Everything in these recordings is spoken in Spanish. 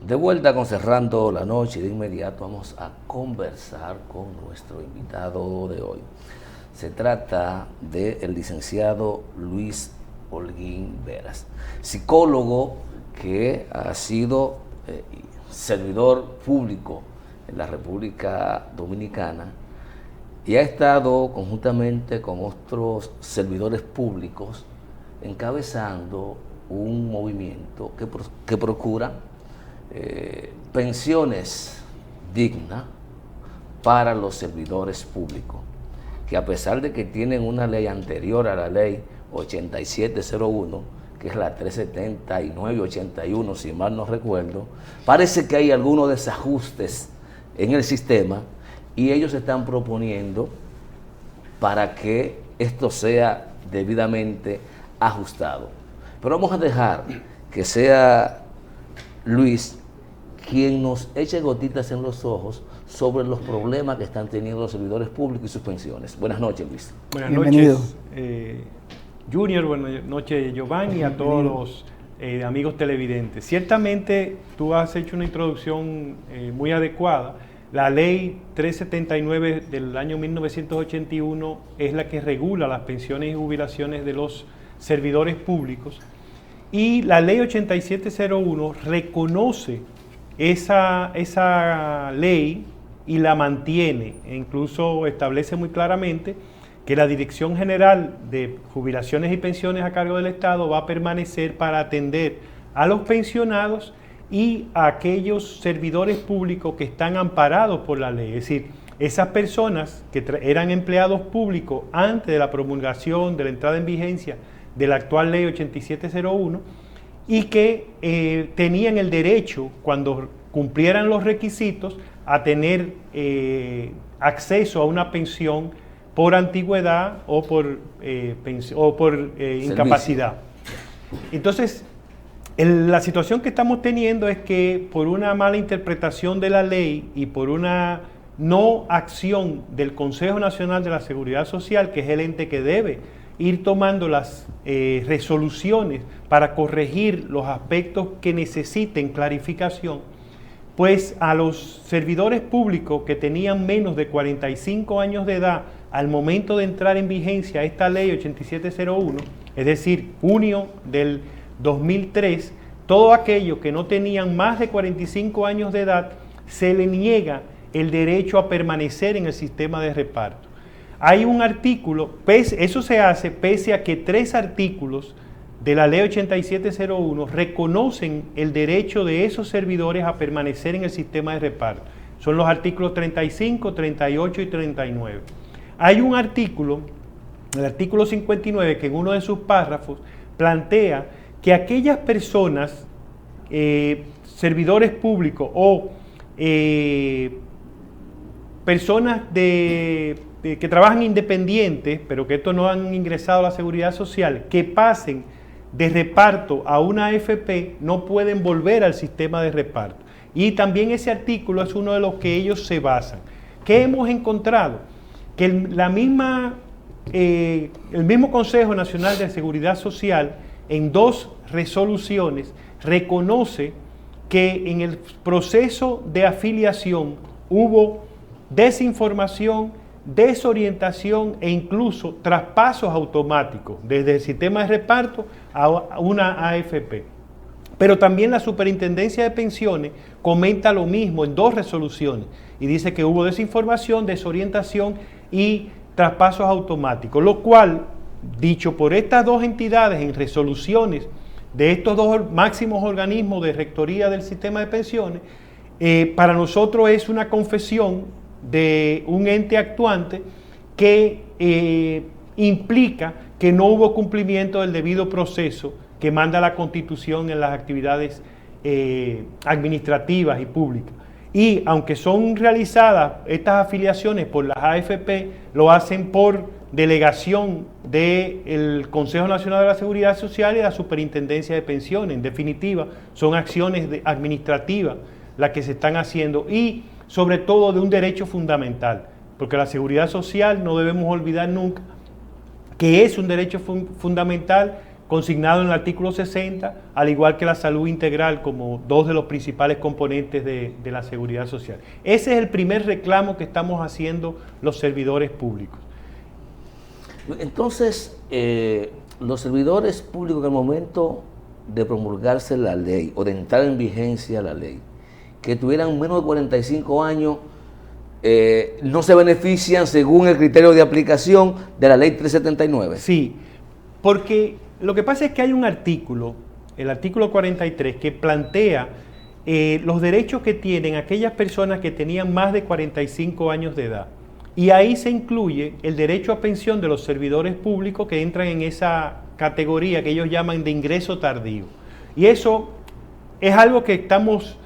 De vuelta con Cerrando la Noche, de inmediato vamos a conversar con nuestro invitado de hoy. Se trata del licenciado Luis Holguín Veras, psicólogo que ha sido servidor público en la República Dominicana y ha estado conjuntamente con otros servidores públicos encabezando un movimiento que procura pensiones dignas para los servidores públicos, que a pesar de que tienen una ley anterior a la ley 8701, que es la 379-81, si mal no recuerdo, parece que hay algunos desajustes en el sistema y ellos están proponiendo para que esto sea debidamente ajustado. Pero vamos a dejar que sea Luis quien nos eche gotitas en los ojos sobre los problemas que están teniendo los servidores públicos y sus pensiones. Buenas noches, Luis. Buenas noches, Junior. Buenas noches, Giovanni, y a todos los amigos televidentes. Ciertamente, tú has hecho una introducción muy adecuada. La ley 379 del año 1981 es la que regula las pensiones y jubilaciones de los servidores públicos, y la ley 8701 reconoce esa ley y la mantiene, e incluso establece muy claramente que la Dirección General de Jubilaciones y Pensiones a cargo del Estado va a permanecer para atender a los pensionados y a aquellos servidores públicos que están amparados por la ley. Es decir, esas personas que eran empleados públicos antes de la promulgación, de la entrada en vigencia de la actual ley 8701, y que tenían el derecho, cuando cumplieran los requisitos, a tener acceso a una pensión por antigüedad o por incapacidad. Entonces, la situación que estamos teniendo es que por una mala interpretación de la ley y por una no acción del Consejo Nacional de la Seguridad Social, que es el ente que debe ir tomando las resoluciones para corregir los aspectos que necesiten clarificación, pues a los servidores públicos que tenían menos de 45 años de edad al momento de entrar en vigencia esta ley 8701, es decir, junio del 2003, todo aquello que no tenían más de 45 años de edad, se le niega el derecho a permanecer en el sistema de reparto. Hay un artículo, eso se hace pese a que 3 artículos de la ley 8701 reconocen el derecho de esos servidores a permanecer en el sistema de reparto. Son los artículos 35, 38 y 39. Hay un artículo, el artículo 59, que en uno de sus párrafos plantea que aquellas personas, servidores públicos o personas que trabajan independientes, pero que estos no han ingresado a la Seguridad Social, que pasen de reparto a una AFP, no pueden volver al sistema de reparto. Y también ese artículo es uno de los que ellos se basan. ¿Qué hemos encontrado? Que el mismo Consejo Nacional de Seguridad Social, en 2 resoluciones, reconoce que en el proceso de afiliación hubo desinformación, desorientación e incluso traspasos automáticos desde el sistema de reparto a una AFP. Pero también la Superintendencia de Pensiones comenta lo mismo en 2 resoluciones y dice que hubo desinformación, desorientación y traspasos automáticos, lo cual, dicho por estas 2 entidades en resoluciones de estos 2 máximos organismos de rectoría del sistema de pensiones, para nosotros es una confesión de un ente actuante que implica que no hubo cumplimiento del debido proceso que manda la Constitución en las actividades administrativas y públicas. Y aunque son realizadas estas afiliaciones por las AFP, lo hacen por delegación del Consejo Nacional de la Seguridad Social y de la Superintendencia de Pensiones. En definitiva, son acciones administrativas las que se están haciendo y sobre todo de un derecho fundamental, porque la seguridad social, no debemos olvidar nunca que es un derecho fundamental consignado en el artículo 60, al igual que la salud integral como dos de los principales componentes de la seguridad social. Ese es el primer reclamo que estamos haciendo los servidores públicos. Entonces, los servidores públicos, en el momento de promulgarse la ley o de entrar en vigencia la ley, que tuvieran menos de 45 años, no se benefician según el criterio de aplicación de la ley 379. Sí, porque lo que pasa es que hay un artículo, el artículo 43, que plantea los derechos que tienen aquellas personas que tenían más de 45 años de edad. Y ahí se incluye el derecho a pensión de los servidores públicos que entran en esa categoría que ellos llaman de ingreso tardío. Y eso es algo que estamos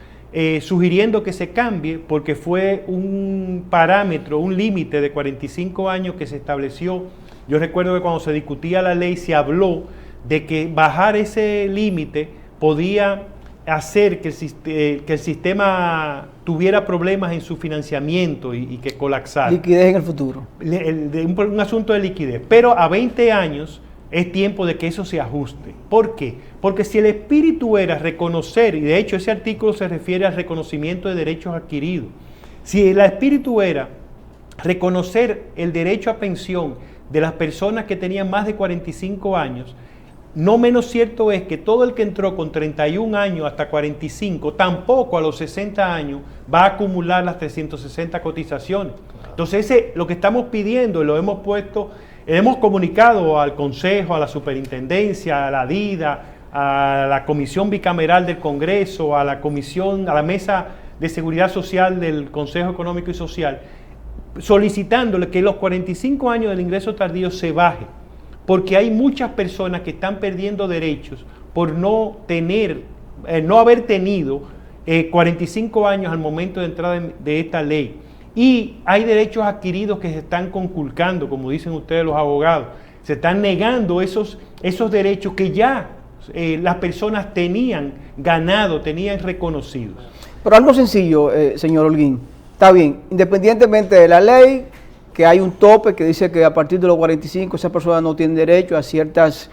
sugiriendo que se cambie porque fue un parámetro, un límite de 45 años que se estableció. Yo recuerdo que cuando se discutía la ley se habló de que bajar ese límite podía hacer que el sistema tuviera problemas en su financiamiento y que colapsara. Liquidez en el futuro. Un asunto de liquidez. Pero a 20 años es tiempo de que eso se ajuste. ¿Por qué? Porque si el espíritu era reconocer, y de hecho ese artículo se refiere al reconocimiento de derechos adquiridos, si el espíritu era reconocer el derecho a pensión de las personas que tenían más de 45 años, no menos cierto es que todo el que entró con 31 años hasta 45, tampoco a los 60 años va a acumular las 360 cotizaciones. Entonces lo que estamos pidiendo, y lo hemos puesto, hemos comunicado al Consejo, a la Superintendencia, a la DIDA, a la Comisión Bicameral del Congreso, a la Mesa de Seguridad Social del Consejo Económico y Social, solicitándole que los 45 años del ingreso tardío se baje, porque hay muchas personas que están perdiendo derechos por no haber tenido 45 años al momento de entrada de esta ley. Y hay derechos adquiridos que se están conculcando, como dicen ustedes los abogados. Se están negando esos derechos que ya las personas tenían ganado, tenían reconocidos. Pero algo sencillo, señor Holguín. Está bien, independientemente de la ley, que hay un tope que dice que a partir de los 45 esa persona no tiene derecho a ciertas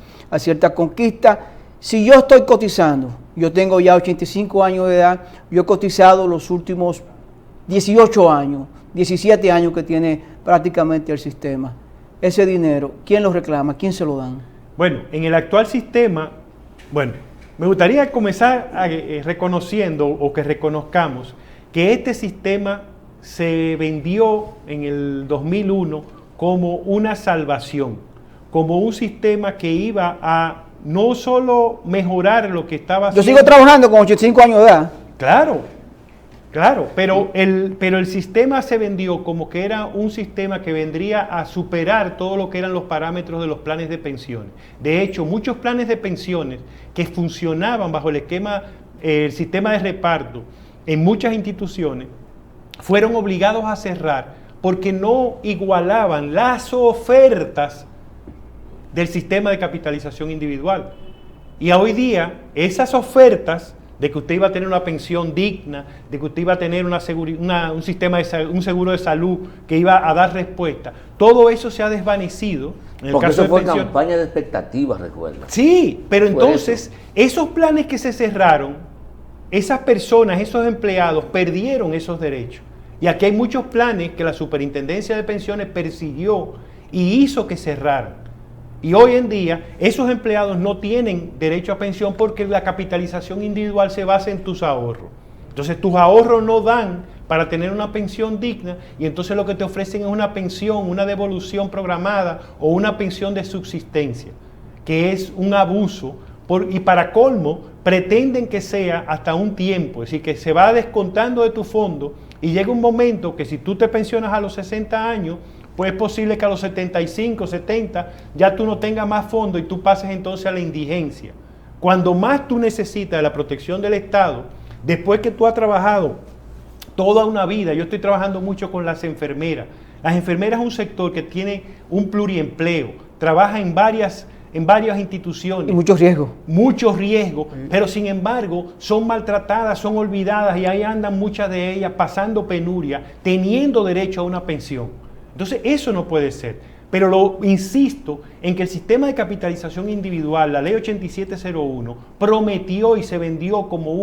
conquistas. Si yo estoy cotizando, yo tengo ya 85 años de edad, yo he cotizado los últimos 18 años, 17 años que tiene prácticamente el sistema. Ese dinero, ¿quién lo reclama? ¿Quién se lo dan? Bueno, en el actual sistema, me gustaría comenzar reconociendo o que reconozcamos que este sistema se vendió en el 2001 como una salvación, como un sistema que iba a no solo mejorar lo que estaba haciendo. Yo sigo trabajando con 85 años de edad. Claro, pero el sistema se vendió como que era un sistema que vendría a superar todo lo que eran los parámetros de los planes de pensiones. De hecho, muchos planes de pensiones que funcionaban bajo el sistema de reparto en muchas instituciones fueron obligados a cerrar porque no igualaban las ofertas del sistema de capitalización individual. Y hoy día esas ofertas de que usted iba a tener una pensión digna, de que usted iba a tener un seguro de salud que iba a dar respuesta, todo eso se ha desvanecido. Porque eso fue campaña de expectativas, recuerda. Sí, pero entonces esos planes que se cerraron, esas personas, esos empleados perdieron esos derechos. Y aquí hay muchos planes que la Superintendencia de Pensiones persiguió y hizo que cerraran. Y hoy en día esos empleados no tienen derecho a pensión porque la capitalización individual se basa en tus ahorros. Entonces tus ahorros no dan para tener una pensión digna y entonces lo que te ofrecen es una pensión, una devolución programada o una pensión de subsistencia, que es un abuso y para colmo pretenden que sea hasta un tiempo, es decir, que se va descontando de tu fondo y llega un momento que si tú te pensionas a los 60 años, pues es posible que a los 75, 70 ya tú no tengas más fondo y tú pases entonces a la indigencia. Cuando más tú necesitas de la protección del Estado, después que tú has trabajado toda una vida, yo estoy trabajando mucho con las enfermeras. Las enfermeras es un sector que tiene un pluriempleo, trabaja en varias instituciones. Y muchos riesgos. Muchos riesgos, pero sin embargo son maltratadas, son olvidadas y ahí andan muchas de ellas pasando penuria, teniendo derecho a una pensión. Entonces eso no puede ser. Pero insisto en que el sistema de capitalización individual, la ley 8701, prometió y se vendió como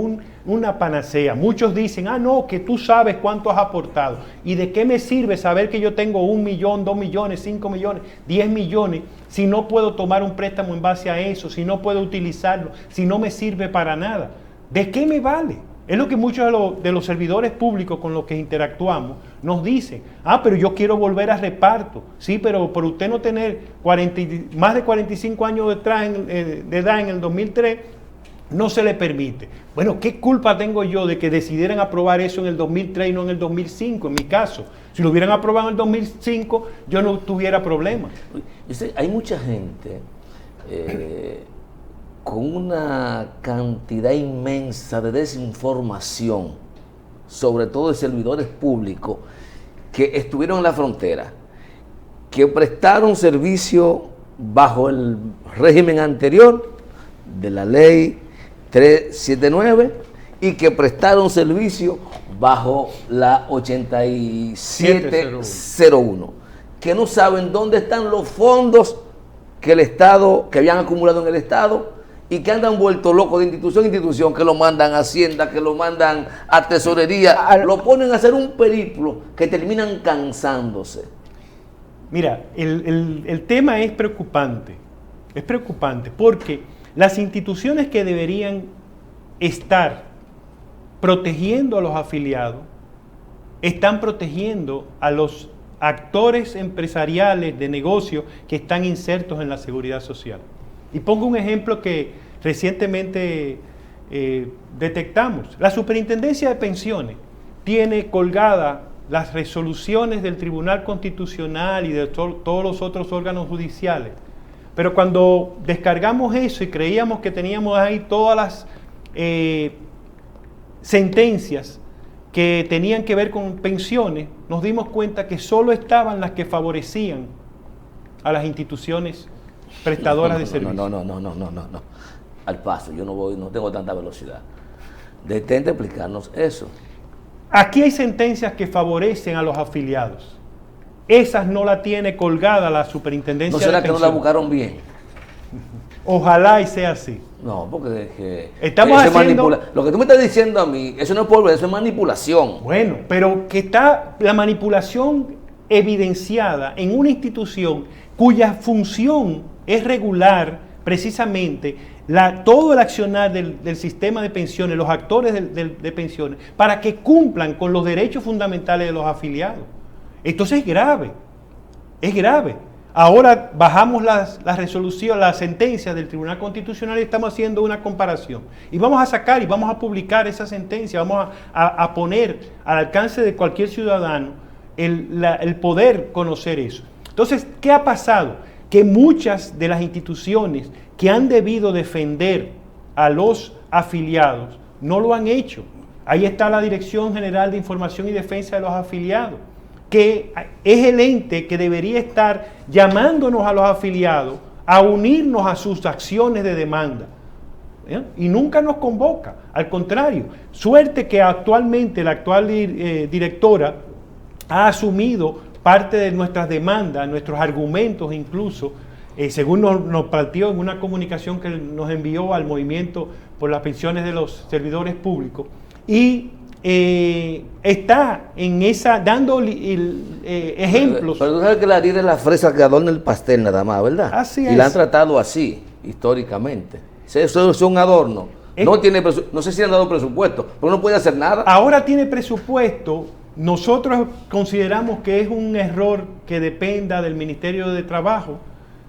una panacea. Muchos dicen, no, que tú sabes cuánto has aportado. ¿Y de qué me sirve saber que yo tengo 1 millón, 2 millones, 5 millones, 10 millones, si no puedo tomar un préstamo en base a eso, si no puedo utilizarlo, si no me sirve para nada? ¿De qué me vale? Es lo que muchos de los servidores públicos con los que interactuamos nos dicen. Pero yo quiero volver a reparto. Sí, pero por usted no tener más de 45 años de edad en el 2003, no se le permite. Bueno, ¿qué culpa tengo yo de que decidieran aprobar eso en el 2003 y no en el 2005? En mi caso, si lo hubieran aprobado en el 2005, yo no tuviera problema. Hay mucha gente con una cantidad inmensa de desinformación, sobre todo de servidores públicos que estuvieron en la frontera, que prestaron servicio bajo el régimen anterior de la ley 379 y que prestaron servicio bajo la 8701, que no saben dónde están los fondos que el Estado, que habían acumulado en el Estado, y que andan vueltos locos de institución en institución, que lo mandan a Hacienda, que lo mandan a Tesorería, lo ponen a hacer un periplo que terminan cansándose. Mira, el tema es preocupante porque las instituciones que deberían estar protegiendo a los afiliados están protegiendo a los actores empresariales de negocio que están insertos en la seguridad social. Y pongo un ejemplo que recientemente detectamos. La Superintendencia de Pensiones tiene colgadas las resoluciones del Tribunal Constitucional y de todos los otros órganos judiciales. Pero cuando descargamos eso y creíamos que teníamos ahí todas las sentencias que tenían que ver con pensiones, nos dimos cuenta que solo estaban las que favorecían a las instituciones prestadoras de servicios. No. Al paso, yo no tengo tanta velocidad. Detente explicarnos eso. Aquí hay sentencias que favorecen a los afiliados. Esas no la tiene colgada la Superintendencia de Pensiones. ¿No será que no la buscaron bien? Ojalá y sea así. No, porque estamos haciendo... Lo que tú me estás diciendo a mí, eso no es pobreza, eso es manipulación. Bueno, pero que está la manipulación evidenciada en una institución cuya función es regular precisamente todo el accionar del sistema de pensiones, los actores de pensiones, para que cumplan con los derechos fundamentales de los afiliados. Entonces es grave. Ahora bajamos las resoluciones, las sentencias del Tribunal Constitucional y estamos haciendo una comparación. Y vamos a sacar y vamos a publicar esa sentencia, vamos a poner al alcance de cualquier ciudadano el poder conocer eso. Entonces, ¿qué ha pasado? Que muchas de las instituciones que han debido defender a los afiliados no lo han hecho. Ahí está la Dirección General de Información y Defensa de los Afiliados, que es el ente que debería estar llamándonos a los afiliados a unirnos a sus acciones de demanda. Y nunca nos convoca. Al contrario, suerte que actualmente la actual directora ha asumido parte de nuestras demandas, nuestros argumentos incluso, según nos planteó en una comunicación que nos envió al movimiento por las pensiones de los servidores públicos, y está en esa, dando ejemplos. Pero tú sabes que la harina es la fresa que adorna el pastel nada más, ¿verdad? Así es. Y la han tratado así, históricamente. Eso es un adorno. No sé si han dado presupuesto, pero no puede hacer nada. Ahora tiene presupuesto. Nosotros consideramos que es un error que dependa del Ministerio de Trabajo.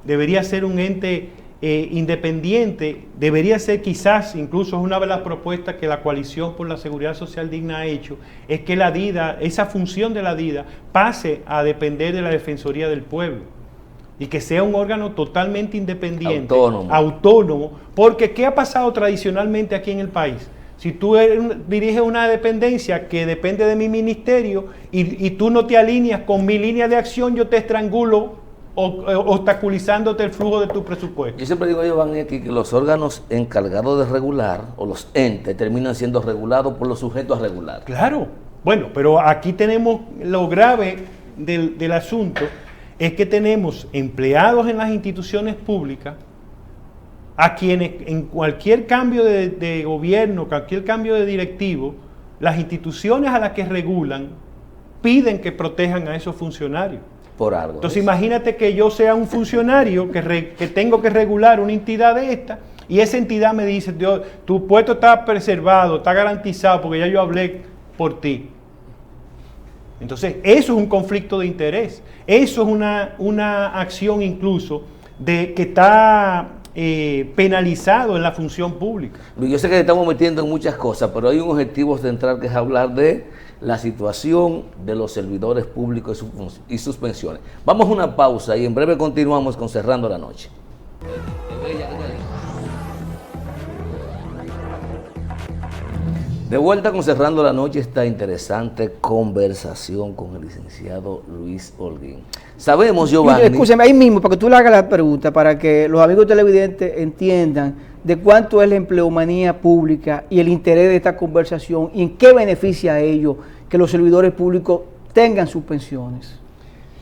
Debería ser un ente independiente, debería ser quizás, incluso es una de las propuestas que la Coalición por la Seguridad Social Digna ha hecho, es que la DIDA, esa función de la DIDA, pase a depender de la Defensoría del Pueblo y que sea un órgano totalmente independiente, autónomo, porque ¿qué ha pasado tradicionalmente aquí en el país? Si tú diriges una dependencia que depende de mi ministerio y tú no te alineas con mi línea de acción, yo te estrangulo obstaculizándote el flujo de tu presupuesto. Yo siempre digo, Vanetti, que los órganos encargados de regular, o los entes, terminan siendo regulados por los sujetos a regular. Claro. Bueno, pero aquí tenemos lo grave del asunto, es que tenemos empleados en las instituciones públicas a quienes en cualquier cambio de gobierno, cualquier cambio de directivo, las instituciones a las que regulan piden que protejan a esos funcionarios. Por algo. Entonces imagínate que yo sea un funcionario que tengo que regular una entidad de esta y esa entidad me dice, tu puesto está preservado, está garantizado porque ya yo hablé por ti. Entonces eso es un conflicto de interés, eso es una acción incluso que está penalizado en la función pública. Yo sé que estamos metiendo en muchas cosas, pero hay un objetivo central que es hablar de la situación de los servidores públicos y sus pensiones. Vamos a una pausa y en breve continuamos con Cerrando la Noche. De vuelta con Cerrando la Noche, esta interesante conversación con el licenciado Luis Holguín. Sabemos, Giovanni... Escúchame, ahí mismo, para que tú le hagas la pregunta, para que los amigos televidentes entiendan de cuánto es la empleomanía pública y el interés de esta conversación y en qué beneficia a ellos que los servidores públicos tengan sus pensiones.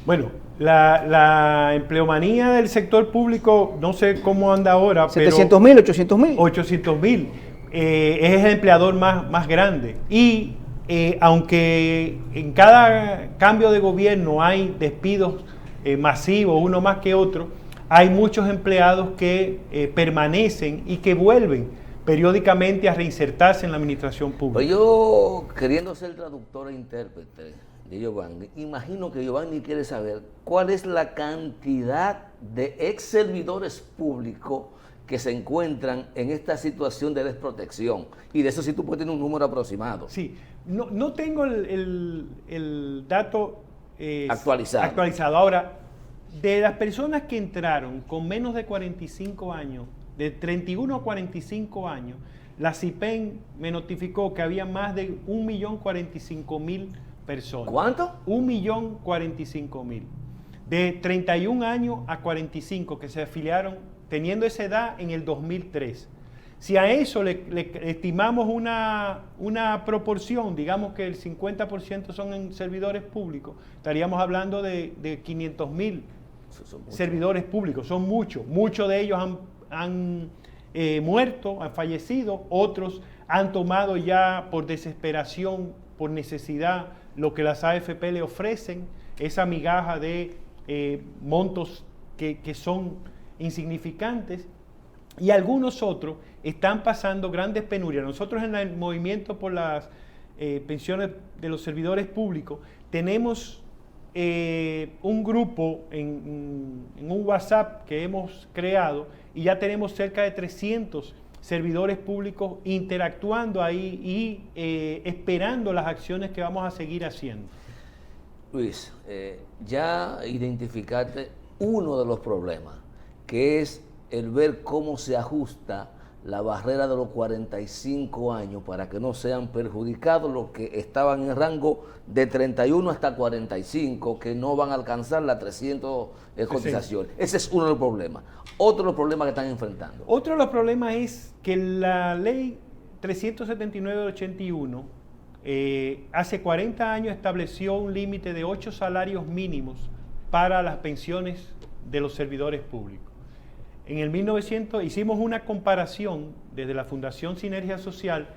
Bueno, la empleomanía del sector público, no sé cómo anda ahora, 700.000, 800.000. 800.000. Es el empleador más grande. Y aunque en cada cambio de gobierno hay despidos masivos, uno más que otro, hay muchos empleados que permanecen y que vuelven periódicamente a reinsertarse en la administración pública. Pues yo, queriendo ser traductor e intérprete de Giovanni, imagino que Giovanni quiere saber cuál es la cantidad de ex servidores públicos que se encuentran en esta situación de desprotección. Y de eso sí tú puedes tener un número aproximado. Sí, no tengo el dato actualizado. Ahora, de las personas que entraron con menos de 45 años, de 31 a 45 años, la CIPEN me notificó que había más de 1.045.000 personas. ¿Cuánto? 1.045.000. De 31 años a 45 que se afiliaron teniendo esa edad en el 2003. Si a eso le estimamos una proporción, digamos que el 50% son en servidores públicos, estaríamos hablando de 500.000 servidores públicos. Son muchos. Muchos de ellos han muerto, han fallecido, otros han tomado ya por desesperación, por necesidad, lo que las AFP le ofrecen, esa migaja de montos que son insignificantes, y algunos otros están pasando grandes penurias. Nosotros en el movimiento por las pensiones de los servidores públicos tenemos un grupo en un WhatsApp que hemos creado y ya tenemos cerca de 300 servidores públicos interactuando ahí y esperando las acciones que vamos a seguir haciendo. Luis, ya identificaste uno de los problemas, que es el ver cómo se ajusta la barrera de los 45 años para que no sean perjudicados los que estaban en el rango de 31 hasta 45, que no van a alcanzar las 300 cotizaciones. Ese es uno de los problemas. Otro de los problemas que están enfrentando. Otro de los problemas es que la ley 379 del 81 hace 40 años estableció un límite de 8 salarios mínimos para las pensiones de los servidores públicos. En el 1900 hicimos una comparación desde la Fundación Sinergia Social,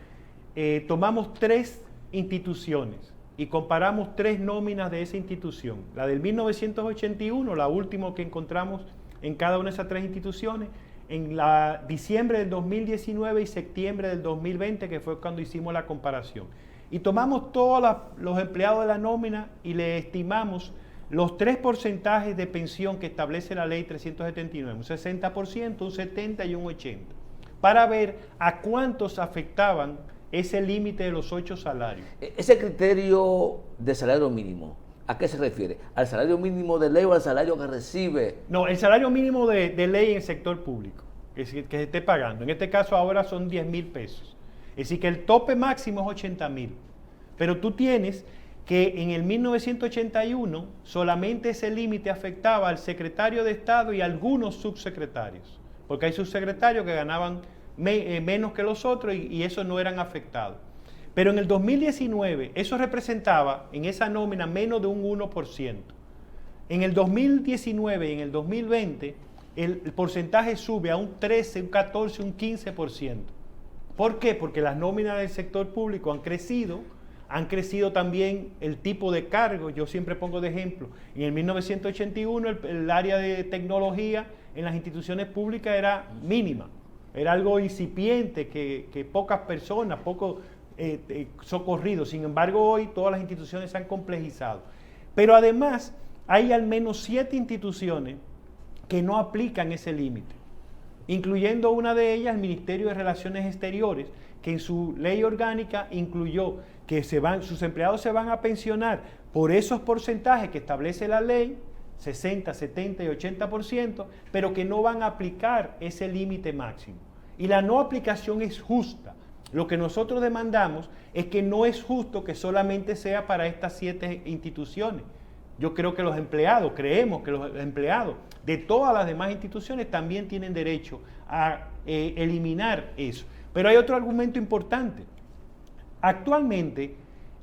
tomamos 3 instituciones y comparamos 3 nóminas de esa institución. La del 1981, la última que encontramos en cada una de esas 3 instituciones, en diciembre del 2019 y septiembre del 2020, que fue cuando hicimos la comparación. Y tomamos todos los empleados de la nómina y le estimamos los 3 porcentajes de pensión que establece la ley 379, un 60%, un 70% y un 80%, para ver a cuántos afectaban ese límite de los 8 salarios. Ese criterio de salario mínimo, ¿a qué se refiere? ¿Al salario mínimo de ley o al salario que recibe? No, el salario mínimo de ley en el sector público, que se esté pagando. En este caso ahora son 10.000 pesos. Es decir, que el tope máximo es 80.000. Pero tú tienes que en el 1981 solamente ese límite afectaba al secretario de Estado y a algunos subsecretarios, porque hay subsecretarios que ganaban menos que los otros y esos no eran afectados. Pero en el 2019 eso representaba en esa nómina menos de un 1%. En el 2019 y en el 2020, el porcentaje sube a un 13, un 14, un 15%. ¿Por qué? Porque las nóminas del sector público han crecido también el tipo de cargo. Yo siempre pongo de ejemplo, en el 1981 el área de tecnología en las instituciones públicas era mínima, era algo incipiente, que pocas personas, pocos socorridos. Sin embargo, hoy todas las instituciones se han complejizado. Pero además hay al menos 7 instituciones que no aplican ese límite, incluyendo una de ellas, el Ministerio de Relaciones Exteriores, que en su ley orgánica incluyó que sus empleados se van a pensionar por esos porcentajes que establece la ley, 60, 70 y 80%, pero que no van a aplicar ese límite máximo. Y la no aplicación es justa. Lo que nosotros demandamos es que no es justo que solamente sea para estas 7 instituciones. Yo creo que creemos que los empleados de todas las demás instituciones también tienen derecho a eliminar eso. Pero hay otro argumento importante. Actualmente,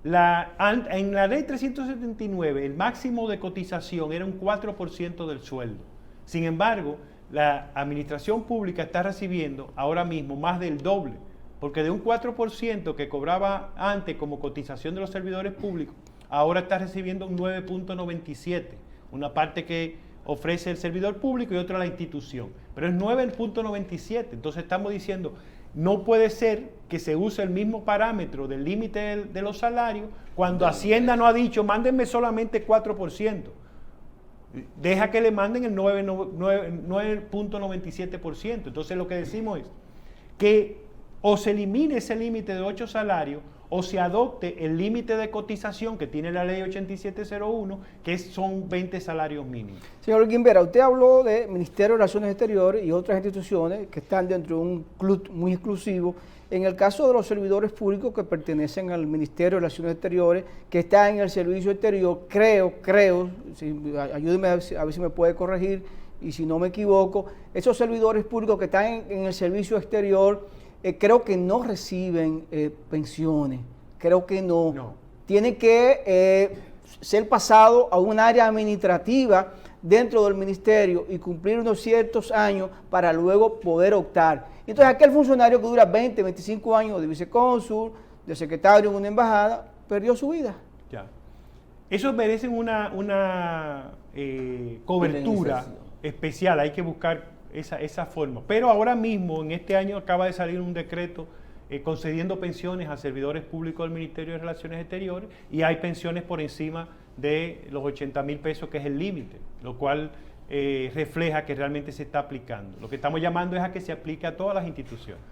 en la ley 379, el máximo de cotización era un 4% del sueldo. Sin embargo, la administración pública está recibiendo ahora mismo más del doble, porque de un 4% que cobraba antes como cotización de los servidores públicos, ahora está recibiendo un 9.97, una parte que ofrece el servidor público y otra la institución, pero es 9.97. Entonces estamos diciendo, no puede ser que se use el mismo parámetro del límite de los salarios cuando Hacienda no ha dicho, mándenme solamente 4%. Deja que le manden el 9.97%. Entonces lo que decimos es que o se elimine ese límite de 8 salarios o se adopte el límite de cotización que tiene la ley 8701, que son 20 salarios mínimos. Señor Guimbera, usted habló de Ministerio de Relaciones Exteriores y otras instituciones que están dentro de un club muy exclusivo. En el caso de los servidores públicos que pertenecen al Ministerio de Relaciones Exteriores, que están en el servicio exterior, creo, ayúdeme a ver si me puede corregir y si no me equivoco, esos servidores públicos que están en el servicio exterior, creo que no reciben pensiones, creo que no. Tienen que ser pasados a un área administrativa dentro del ministerio y cumplir unos ciertos años para luego poder optar. Entonces aquel funcionario que dura 20, 25 años de vicecónsul, de secretario en una embajada, perdió su vida. Ya. Esos merecen una cobertura especial, hay que buscar esa forma. Pero ahora mismo, en este año, acaba de salir un decreto concediendo pensiones a servidores públicos del Ministerio de Relaciones Exteriores y hay pensiones por encima de los 80,000 pesos, que es el límite, lo cual refleja que realmente se está aplicando. Lo que estamos llamando es a que se aplique a todas las instituciones.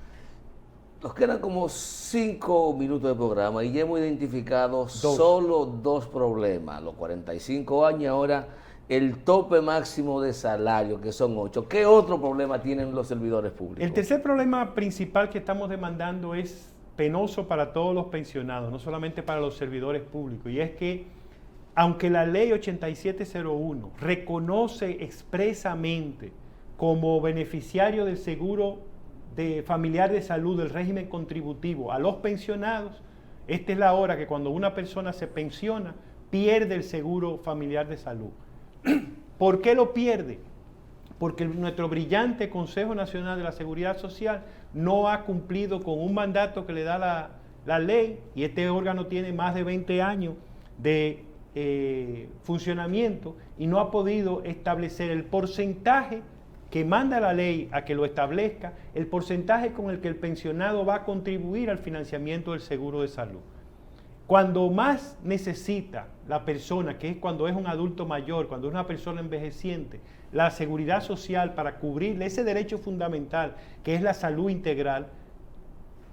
Nos quedan como 5 minutos de programa y ya hemos identificado solo 2 problemas, los 45 años ahora, el tope máximo de salario, que son 8. ¿Qué otro problema tienen los servidores públicos? El tercer problema principal que estamos demandando es penoso para todos los pensionados, no solamente para los servidores públicos, y es que aunque la ley 8701 reconoce expresamente como beneficiario del seguro familiar de salud del régimen contributivo a los pensionados, esta es la hora que cuando una persona se pensiona pierde el seguro familiar de salud. ¿Por qué lo pierde? Porque nuestro brillante Consejo Nacional de la Seguridad Social no ha cumplido con un mandato que le da la ley, y este órgano tiene más de 20 años de funcionamiento y no ha podido establecer el porcentaje que manda la ley a que lo establezca, el porcentaje con el que el pensionado va a contribuir al financiamiento del seguro de salud. Cuando más necesita la persona, que es cuando es un adulto mayor, cuando es una persona envejeciente, la seguridad social para cubrirle ese derecho fundamental que es la salud integral,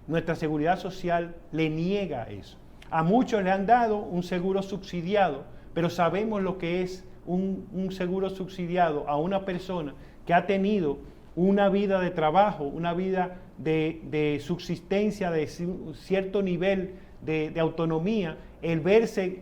nuestra seguridad social le niega eso. A muchos le han dado un seguro subsidiado, pero sabemos lo que es un seguro subsidiado a una persona que ha tenido una vida de trabajo, una vida de subsistencia, de cierto nivel de autonomía, el verse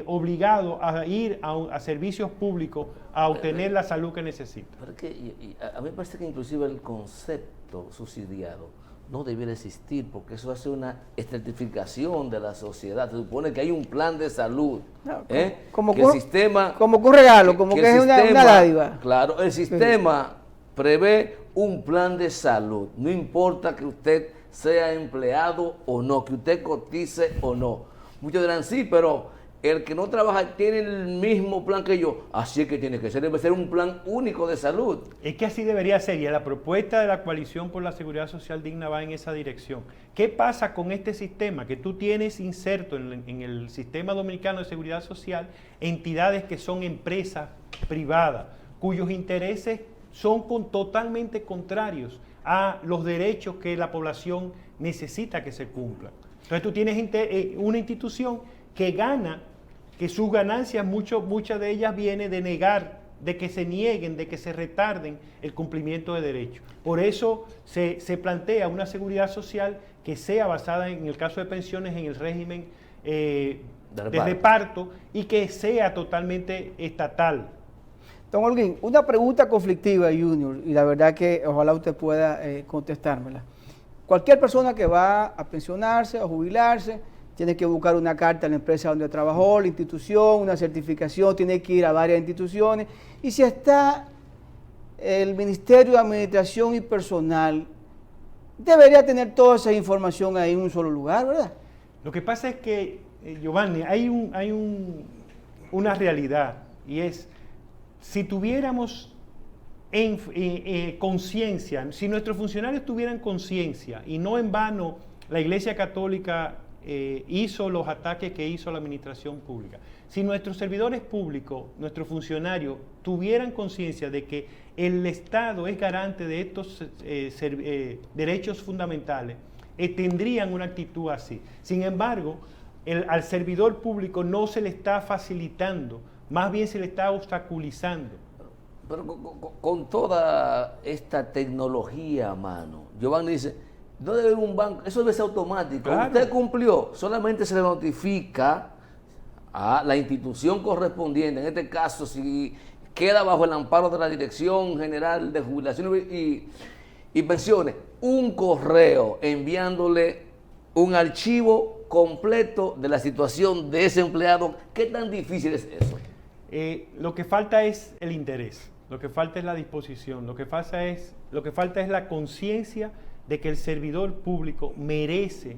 obligado a ir a servicios públicos a obtener la salud que necesita. Porque a mí me parece que inclusive el concepto subsidiado no debiera existir, porque eso hace una estratificación de la sociedad. Se supone que hay un plan de salud, No, que el sistema, como que un regalo, como que el es una sistema, dádiva. Claro, el sistema prevé un plan de salud, no importa que usted sea empleado o no, que usted cotice o no. Muchos dirán, sí, pero el que no trabaja tiene el mismo plan que yo, así es que tiene que ser, debe ser un plan único de salud. Es que así debería ser, y la propuesta de la Coalición por la Seguridad Social Digna va en esa dirección. ¿Qué pasa con este sistema? Que tú tienes inserto en el sistema dominicano de seguridad social entidades que son empresas privadas, cuyos intereses son totalmente contrarios a los derechos que la población necesita que se cumplan. Entonces tú tienes una institución que gana, que sus ganancias, muchas de ellas vienen de negar, de que se nieguen, de que se retarden el cumplimiento de derechos. Por eso se plantea una seguridad social que sea basada, en el caso de pensiones, en el régimen de reparto y que sea totalmente estatal. Don Holguín, una pregunta conflictiva, Junior, y la verdad que ojalá usted pueda contestármela. Cualquier persona que va a pensionarse o jubilarse tiene que buscar una carta en la empresa donde trabajó, la institución, una certificación, tiene que ir a varias instituciones. Y si está el Ministerio de Administración y Personal, debería tener toda esa información ahí en un solo lugar, ¿verdad? Lo que pasa es que, Giovanni, hay una realidad, y es, si tuviéramos conciencia, si nuestros funcionarios tuvieran conciencia, y no en vano la Iglesia Católica hizo los ataques que hizo la administración pública. Si nuestros servidores públicos, nuestros funcionarios, tuvieran conciencia de que el Estado es garante de estos derechos fundamentales, tendrían una actitud así. Sin embargo, al servidor público no se le está facilitando, más bien se le está obstaculizando. Pero con toda esta tecnología a mano, Giovanni dice, no debe haber un banco, eso debe ser automático. Claro. Usted cumplió, solamente se le notifica a la institución correspondiente, en este caso, si queda bajo el amparo de la Dirección General de Jubilaciones y Pensiones, un correo enviándole un archivo completo de la situación de ese empleado. ¿Qué tan difícil es eso? Lo que falta es el interés, lo que falta es la disposición, lo que falta es la conciencia de que el servidor público merece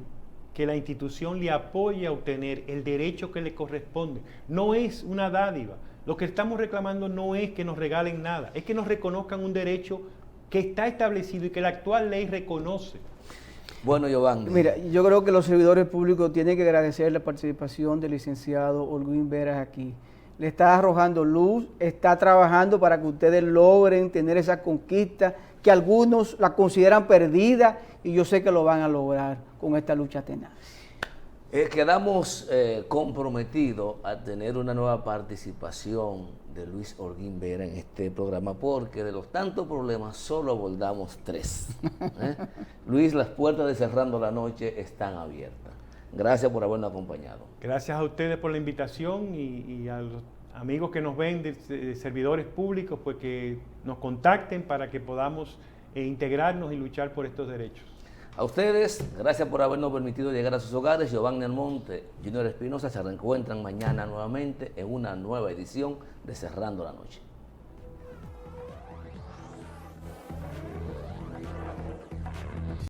que la institución le apoye a obtener el derecho que le corresponde. No es una dádiva. Lo que estamos reclamando no es que nos regalen nada, es que nos reconozcan un derecho que está establecido y que la actual ley reconoce. Bueno, Giovanni. Mira, yo creo que los servidores públicos tienen que agradecer la participación del licenciado Holguín Veras aquí. Le está arrojando luz, está trabajando para que ustedes logren tener esa conquista que algunos la consideran perdida, y yo sé que lo van a lograr con esta lucha tenaz. Quedamos comprometidos a tener una nueva participación de Luis Holguín Vera en este programa, porque de los tantos problemas solo abordamos 3. Luis, las puertas de Cerrando la Noche están abiertas. Gracias por habernos acompañado. Gracias a ustedes por la invitación y a los amigos que nos ven de servidores públicos, pues que nos contacten para que podamos integrarnos y luchar por estos derechos. A ustedes, gracias por habernos permitido llegar a sus hogares. Giovanni Almonte, Junior Espinosa se reencuentran mañana nuevamente en una nueva edición de Cerrando la Noche.